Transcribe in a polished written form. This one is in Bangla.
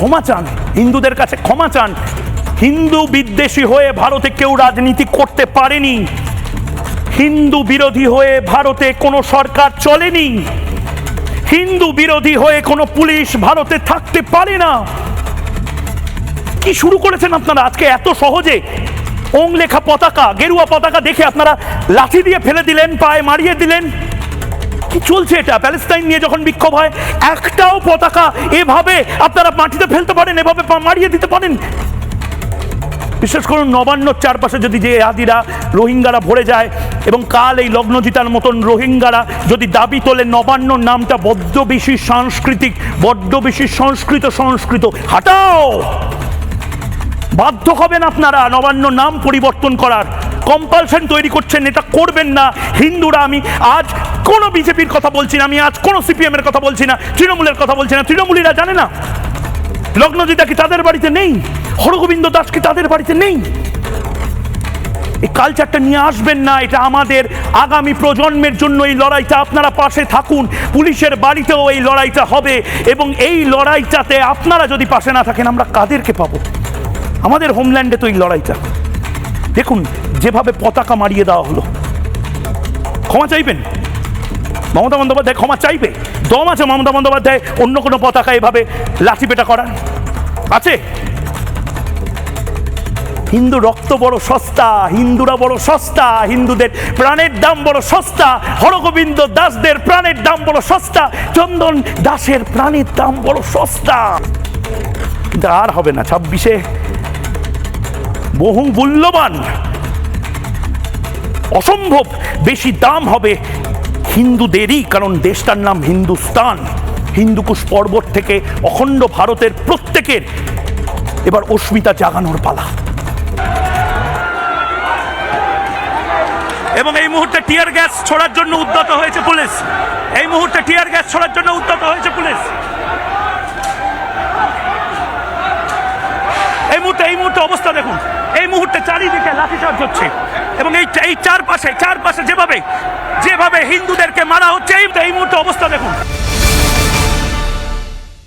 ক্ষমা চান, হিন্দুদের কাছে ক্ষমা চান। হিন্দু বিদ্বেষী হয়ে ভারতে কেউ রাজনীতি করতে পারেনি, হিন্দু বিরোধী হয়ে ভারতে কোনো সরকার চলেনি, হিন্দু বিরোধী হয়ে কোনো পুলিশ ভারতে থাকতে পারে না। কি শুরু করেছেন আপনারা আজকে এত সহজে? ওং লেখা পতাকা, গেরুয়া পতাকা দেখে আপনারা লাঠি দিয়ে ফেলে দিলেন, পায়ে মারিয়ে দিলেন। কি চলছে এটা? প্যালেস্টাইন নিয়ে যখন বিক্ষোভ হয়, একটাও পতাকা এভাবে আপনারা মাটিতে ফেলতে পারেন, এভাবে মারিয়ে দিতে পারেন? বিশেষ করুন নবান্নর চারপাশে যদি যে আদিরা রোহিঙ্গারা ভরে যায়, এবং কাল এই লগ্নজিতার মতন রোহিঙ্গারা যদি দাবি তোলে নবান্নর নামটা বড্ড বেশি সাংস্কৃতিক, বড্ড বেশি সংস্কৃত, হাটাও। বাধ্য হবেন আপনারা নবান্ন নাম পরিবর্তন করার, কম্পালশন তৈরি করছেন, এটা করবেন না। হিন্দুরা, আমি আজ কোনো বিজেপির কথা বলছি না, আমি আজ কোনো সিপিএম এর কথা বলছি না, তৃণমূলের কথা বলছি না। তৃণমূলীরা জানে না লগ্নজিতা কি তাদের বাড়িতে নেই? হরগোবিন্দ দাস কি তাদের বাড়িতে নেই? এই কালচারটা নিয়ে আসবেন না। এটা আমাদের আগামী প্রজন্মের জন্য এই লড়াইটা, আপনারা পাশে থাকুন। পুলিশের বাড়িতেও এই লড়াইটা হবে, এবং এই লড়াইটাতে আপনারা যদি পাশে না থাকেন, আমরা কাদেরকে পাবো? আমাদের হোমল্যান্ডে তো এই লড়াইটা দেখুন, যেভাবে পতাকা মারিয়ে দেওয়া হলো। ক্ষমা চাইবেন? মমতা বন্দ্যোপাধ্যায় ক্ষমা চাইবে? দম আছে মমতা বন্দ্যোপাধ্যায় অন্য কোনো পতাকা এভাবে লাঠিপেটা করার? আছে? হিন্দু রক্ত বড় সস্তা, হিন্দুরা বড় সস্তা, হিন্দুদের প্রাণের দাম বড় সস্তা, হরগোবিন্দ দাসদের প্রাণের দাম বড় সস্তা, চন্দন দাসের প্রাণের দাম বড় সস্তা। কিন্তু আর হবে না। 26-এ বহু মূল্যবান, অসম্ভব বেশি দাম হবে হিন্দুদেরই, কারণ দেশটার নাম হিন্দুস্তান। হিন্দুকুশ পর্বত থেকে অখণ্ড ভারতের প্রত্যেকের এবার অস্মিতা জাগানোর পালা। এবং এই মুহূর্তে টিয়ার গ্যাস ছোড়ার জন্য উদ্যত হয়েছে পুলিশ। এই মুহূর্তে টিয়ার গ্যাস ছোড়ার জন্য উদ্যত হয়েছে পুলিশ। এই মুহূর্তে অবস্থা দেখুন। এই মুহূর্তে চারিদিকে লাঠিচার্জ হচ্ছে, এবং এই চারপাশে যেভাবে হিন্দুদেরকে মারা হচ্ছে, এই মুহূর্তে অবস্থা দেখুন।